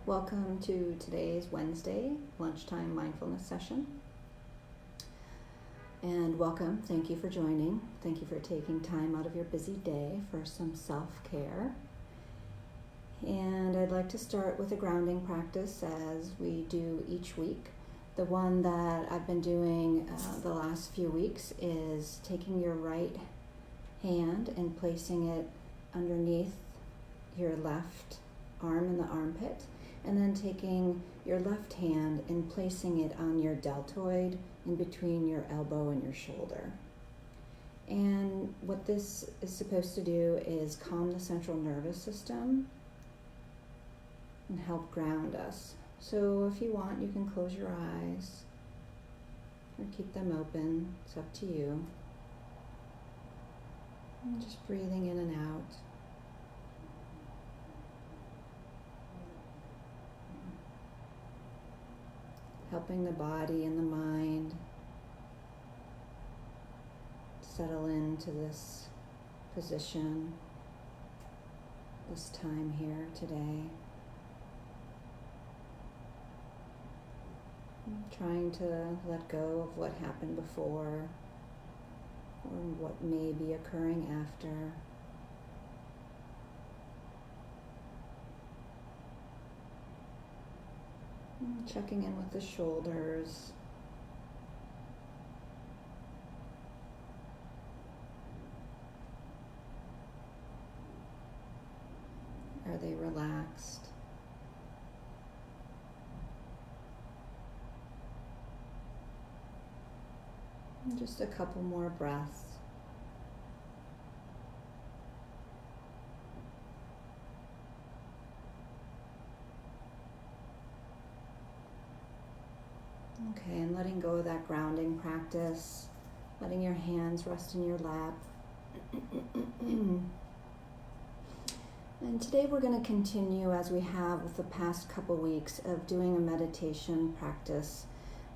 Welcome to today's Wednesday lunchtime mindfulness session. And welcome, thank you for joining. Thank you for taking time out of your busy day for some self-care. And I'd like to start with a grounding practice as we do each week. The one that I've been doing the last few weeks is taking your right hand and placing it underneath your left arm in the armpit, and then taking your left hand and placing it on your deltoid in between your elbow and your shoulder. And what this is supposed to do is calm the central nervous system and help ground us. So if you want, you can close your eyes or keep them open. It's up to you. And just breathing in and out. Helping the body and the mind settle into this position, this time here today. Trying to let go of what happened before or what may be occurring after. Checking in with the shoulders. Are they relaxed? And just a couple more breaths. Okay, and letting go of that grounding practice, letting your hands rest in your lap. And today we're going to continue, as we have with the past couple weeks, of doing a meditation practice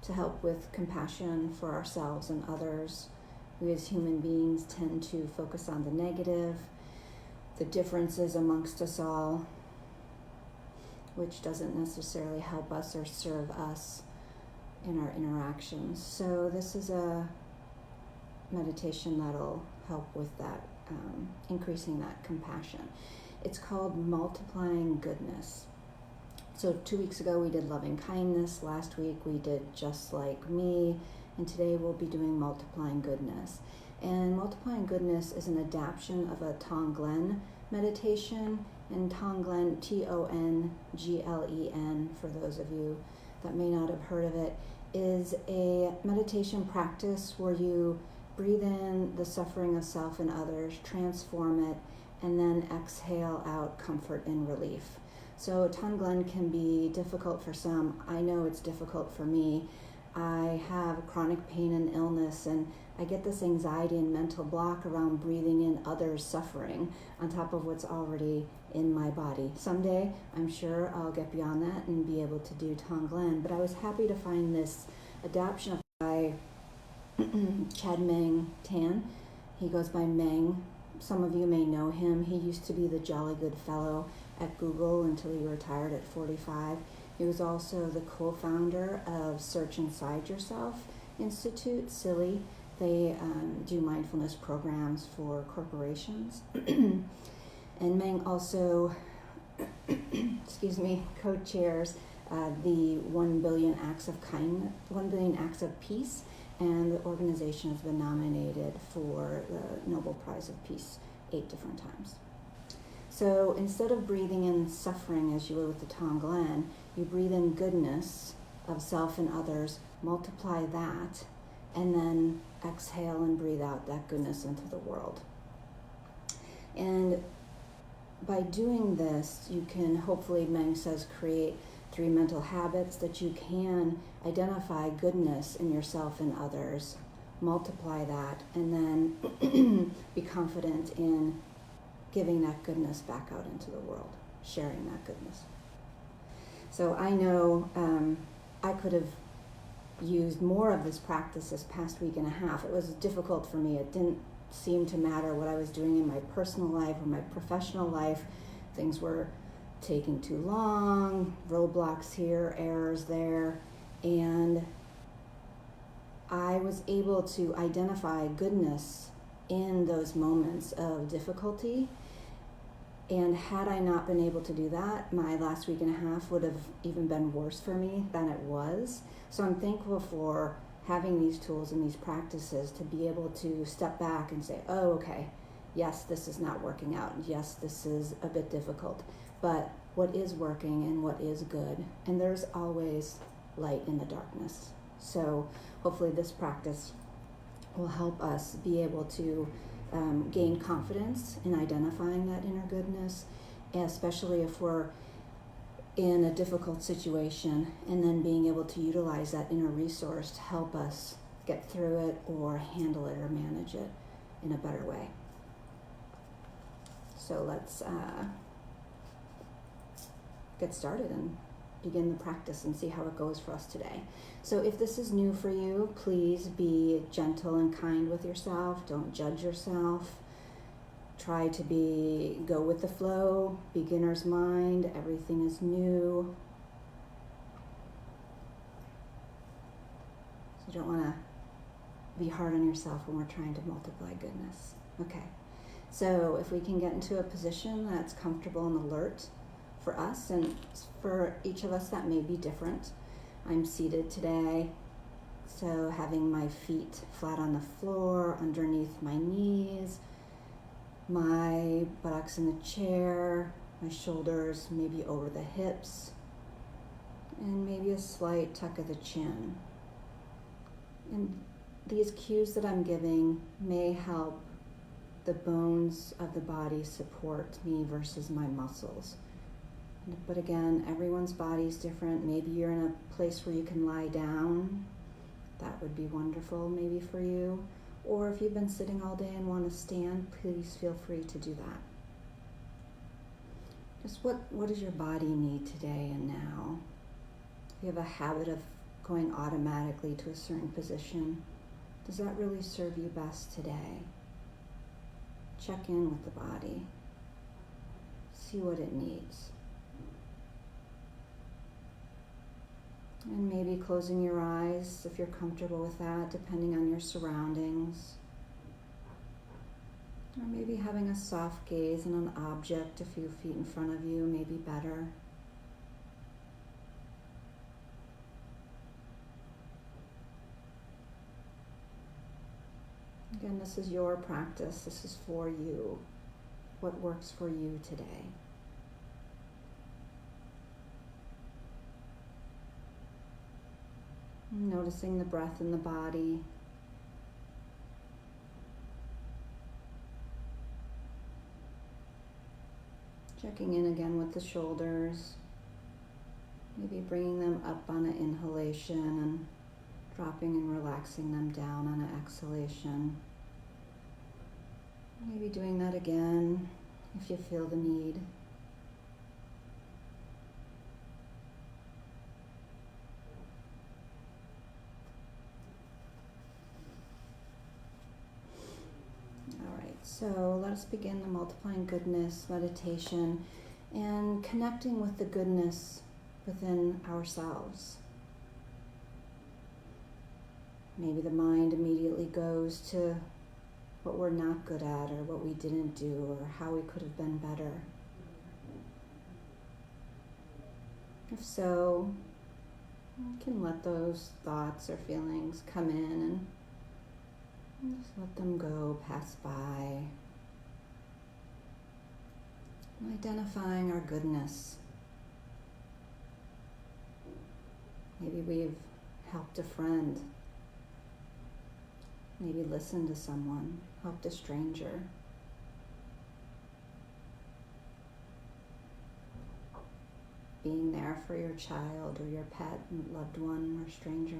to help with compassion for ourselves and others. We as human beings tend to focus on the negative, the differences amongst us all, which doesn't necessarily help us or serve us in our interactions. So this is a meditation that'll help with that, increasing that compassion. It's called Multiplying Goodness. So 2 weeks ago we did Loving Kindness, last week we did Just Like Me, and today we'll be doing Multiplying Goodness. And Multiplying Goodness is an adaption of a Tonglen meditation, and Tonglen, Tonglen, for those of you that may not have heard of it, is a meditation practice where you breathe in the suffering of self and others, transform it, and then exhale out comfort and relief. So Tonglen can be difficult for some. I know it's difficult for me. I have chronic pain and illness, and I get this anxiety and mental block around breathing in others' suffering on top of what's already in my body. Someday, I'm sure I'll get beyond that and be able to do Tonglen, but I was happy to find this adaption by Chade-Meng Tan. He goes by Meng. Some of you may know him. He used to be the Jolly Good Fellow at Google until he retired at 45. He was also the co-founder of Search Inside Yourself Institute, SILI. They do mindfulness programs for corporations. And Meng also, co-chairs the 1 Billion Acts of Kindness, 1 Billion Acts of Peace, and the organization has been nominated for the Nobel Prize of Peace 8 different times. So instead of breathing in suffering as you would with the Tonglen, you breathe in goodness of self and others, multiply that, and then exhale and breathe out that goodness into the world. And by doing this, you can hopefully, Meng says, create 3 mental habits that you can identify goodness in yourself and others, multiply that, and then be confident in giving that goodness back out into the world, sharing that goodness. So I know I could have used more of this practice this past week and a half. It was difficult for me. It didn't seem to matter what I was doing in my personal life or my professional life. Things were taking too long, roadblocks here, errors there, and I was able to identify goodness in those moments of difficulty. And had I not been able to do that, my last week and a half would have even been worse for me than it was. So I'm thankful for having these tools and these practices to be able to step back and say, oh, okay, yes, this is not working out. Yes, this is a bit difficult, but what is working and what is good? And there's always light in the darkness. So hopefully this practice will help us be able to gain confidence in identifying that inner goodness, especially if we're in a difficult situation, and then being able to utilize that inner resource to help us get through it or handle it or manage it in a better way. So let's get started and begin the practice and see how it goes for us today. So if this is new for you, please be gentle and kind with yourself. Don't judge yourself. Try to go with the flow, beginner's mind, everything is new. So you don't want to be hard on yourself when we're trying to multiply goodness. Okay, so if we can get into a position that's comfortable and alert for us, and for each of us that may be different. I'm seated today, so having my feet flat on the floor, underneath my knees, my buttocks in the chair, my shoulders maybe over the hips, and maybe a slight tuck of the chin. And these cues that I'm giving may help the bones of the body support me versus my muscles. But again, everyone's body is different. Maybe you're in a place where you can lie down. That would be wonderful maybe for you. Or if you've been sitting all day and want to stand, please feel free to do that. Just what does your body need today and now? If you have a habit of going automatically to a certain position, does that really serve you best today? Check in with the body. See what it needs. And maybe closing your eyes if you're comfortable with that, depending on your surroundings. Or maybe having a soft gaze on an object a few feet in front of you may be better. Again, this is your practice. This is for you. What works for you today? Noticing the breath in the body. Checking in again with the shoulders. Maybe bringing them up on an inhalation and dropping and relaxing them down on an exhalation. Maybe doing that again if you feel the need. So let us begin the multiplying goodness meditation and connecting with the goodness within ourselves. Maybe the mind immediately goes to what we're not good at or what we didn't do or how we could have been better. If so, you can let those thoughts or feelings come in and just let them go, pass by. Identifying our goodness. Maybe we've helped a friend. Maybe listened to someone, helped a stranger. Being there for your child or your pet, loved one, or stranger.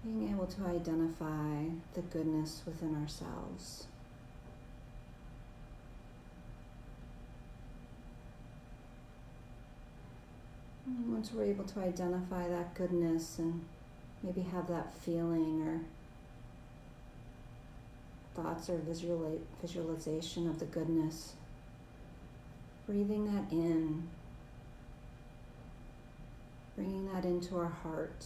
Being able to identify the goodness within ourselves. And once we're able to identify that goodness and maybe have that feeling or thoughts or visualization of the goodness, breathing that in, bringing that into our heart,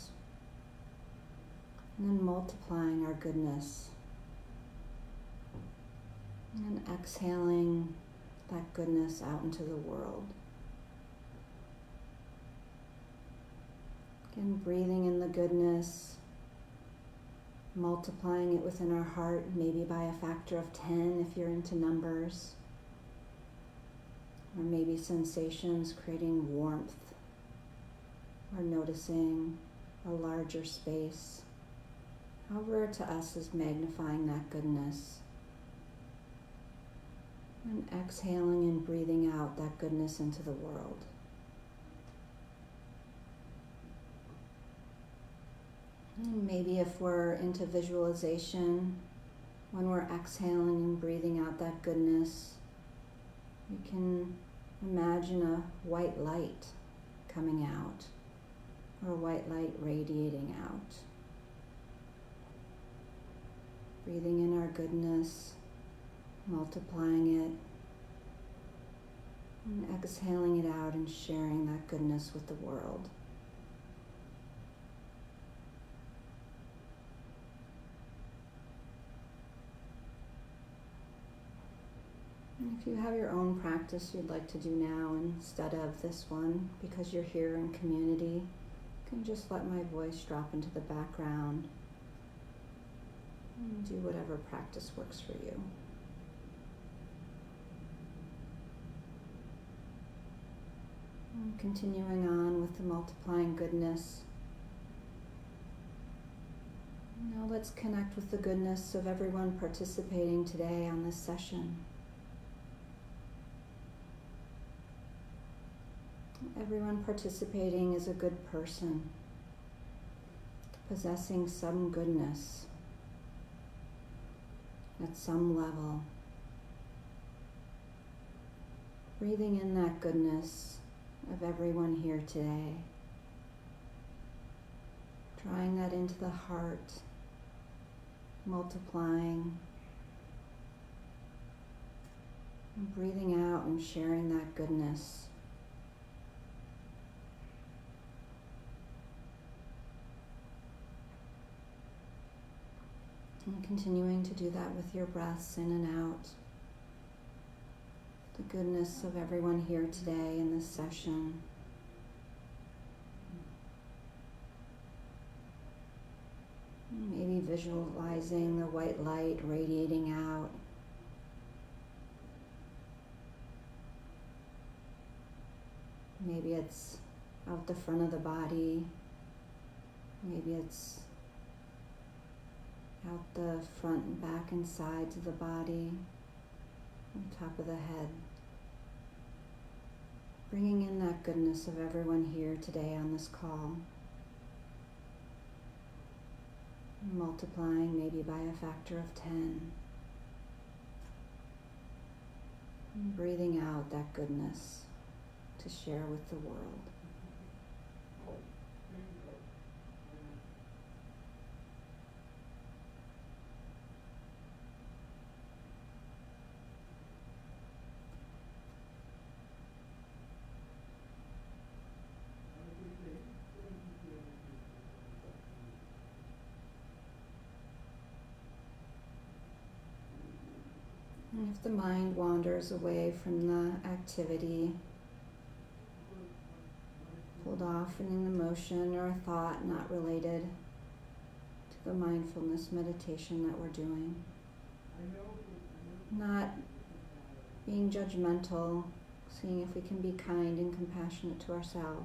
and then multiplying our goodness. And exhaling that goodness out into the world. Again, breathing in the goodness, multiplying it within our heart, maybe by a factor of 10 if you're into numbers. Or maybe sensations creating warmth, or noticing a larger space. However, to us is magnifying that goodness. And exhaling and breathing out that goodness into the world. And maybe if we're into visualization, when we're exhaling and breathing out that goodness, we can imagine a white light coming out, or a white light radiating out. Breathing in our goodness, multiplying it, and exhaling it out and sharing that goodness with the world. And if you have your own practice you'd like to do now instead of this one, because you're here in community, you can just let my voice drop into the background and do whatever practice works for you. And continuing on with the multiplying goodness. Now let's connect with the goodness of everyone participating today on this session. Everyone participating is a good person, possessing some goodness at some level. Breathing in that goodness of everyone here today. Drawing that into the heart, multiplying, and breathing out and sharing that goodness. And continuing to do that with your breaths in and out. The goodness of everyone here today in this session. Maybe visualizing the white light radiating out. Maybe it's out the front of the body. Maybe it's out the front and back and sides of the body, on top of the head. Bringing in that goodness of everyone here today on this call. Multiplying maybe by a factor of 10. And breathing out that goodness to share with the world. And if the mind wanders away from the activity, pulled off in an emotion or a thought not related to the mindfulness meditation that we're doing, not being judgmental, seeing if we can be kind and compassionate to ourselves,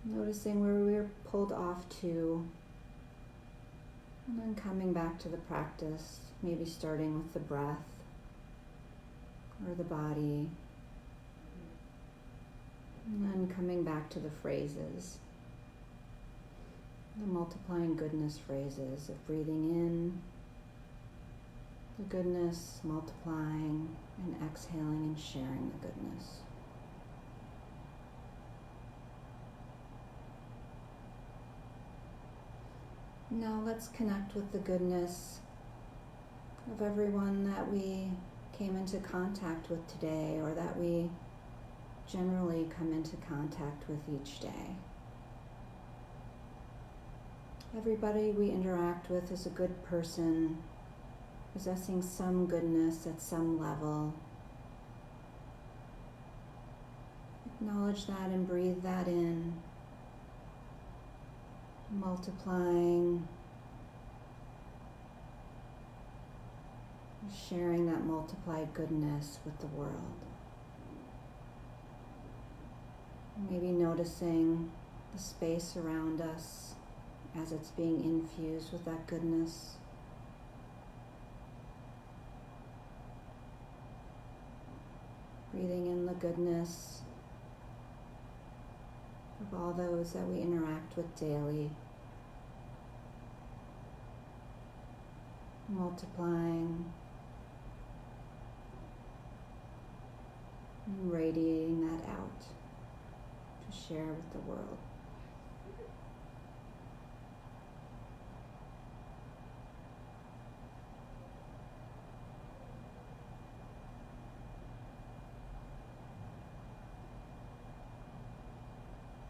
noticing where we're pulled off to, and then coming back to the practice, maybe starting with the breath or the body, and then coming back to the phrases, the multiplying goodness phrases of breathing in the goodness, multiplying, and exhaling and sharing the goodness. Now let's connect with the goodness of everyone that we came into contact with today, or that we generally come into contact with each day. Everybody we interact with is a good person, possessing some goodness at some level. Acknowledge that and breathe that in, multiplying, sharing that multiplied goodness with the world. Maybe noticing the space around us as it's being infused with that goodness. Breathing in the goodness of all those that we interact with daily. Multiplying and radiating that out to share with the world.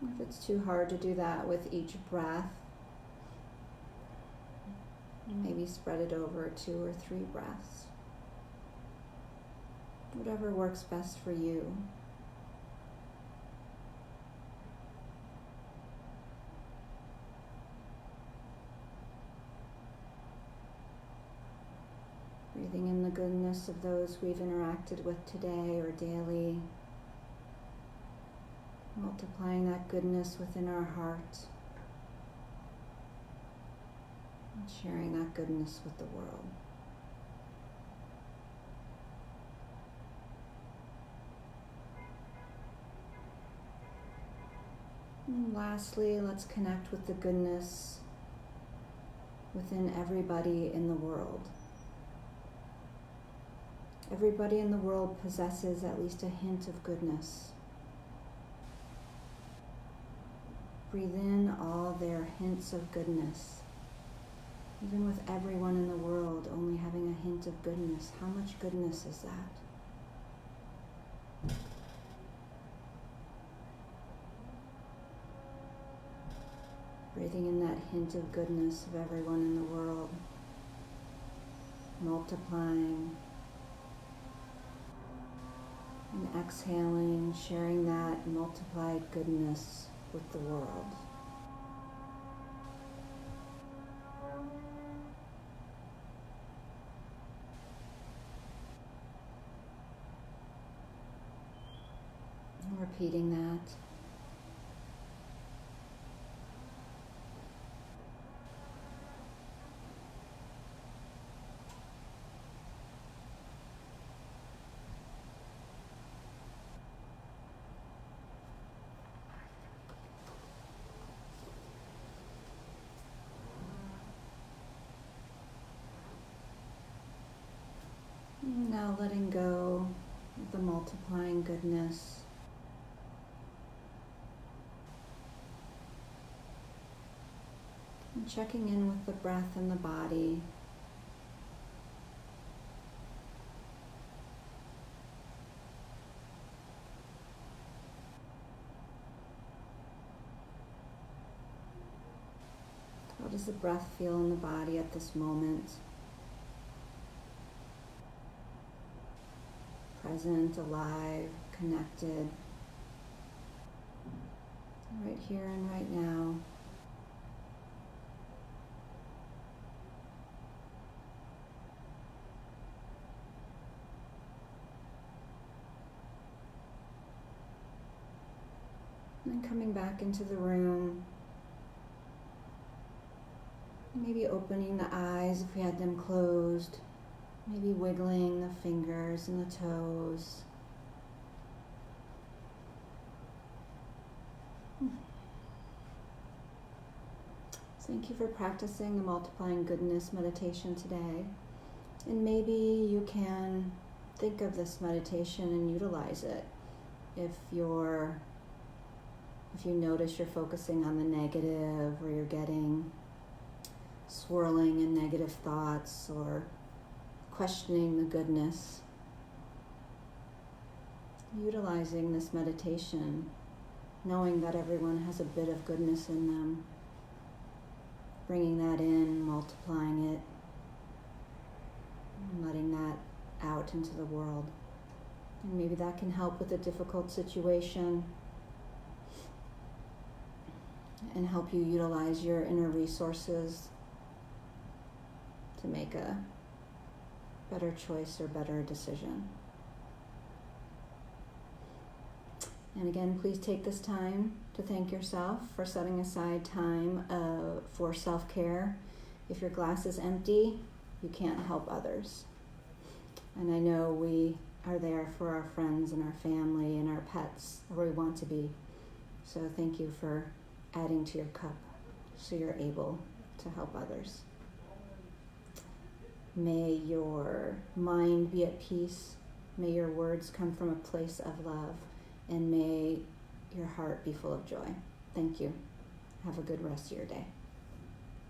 If it's too hard to do that with each breath, maybe spread it over 2 or 3 breaths. Whatever works best for you. Breathing in the goodness of those we've interacted with today or daily. Multiplying that goodness within our heart. And sharing that goodness with the world. And lastly, let's connect with the goodness within everybody in the world. Everybody in the world possesses at least a hint of goodness. Breathe in all their hints of goodness. Even with everyone in the world only having a hint of goodness, how much goodness is that? Breathing in that hint of goodness of everyone in the world, multiplying, and exhaling, sharing that multiplied goodness with the world. And repeating that. Now letting go of the multiplying goodness. And checking in with the breath and the body. How does the breath feel in the body at this moment? Present, alive, connected, right here and right now. And then coming back into the room, maybe opening the eyes if we had them closed. Maybe wiggling the fingers and the toes. Thank you for practicing the multiplying goodness meditation today. And maybe you can think of this meditation and utilize it. If you notice you're focusing on the negative, or you're getting swirling in negative thoughts, or questioning the goodness, utilizing this meditation, knowing that everyone has a bit of goodness in them, bringing that in, multiplying it, and letting that out into the world. And maybe that can help with a difficult situation and help you utilize your inner resources to make a better choice or better decision. And again, please take this time to thank yourself for setting aside time for self-care. If your glass is empty, you can't help others. And I know we are there for our friends and our family and our pets, where we want to be. So thank you for adding to your cup so you're able to help others. May your mind be at peace. May your words come from a place of love. And may your heart be full of joy. Thank you. Have a good rest of your day.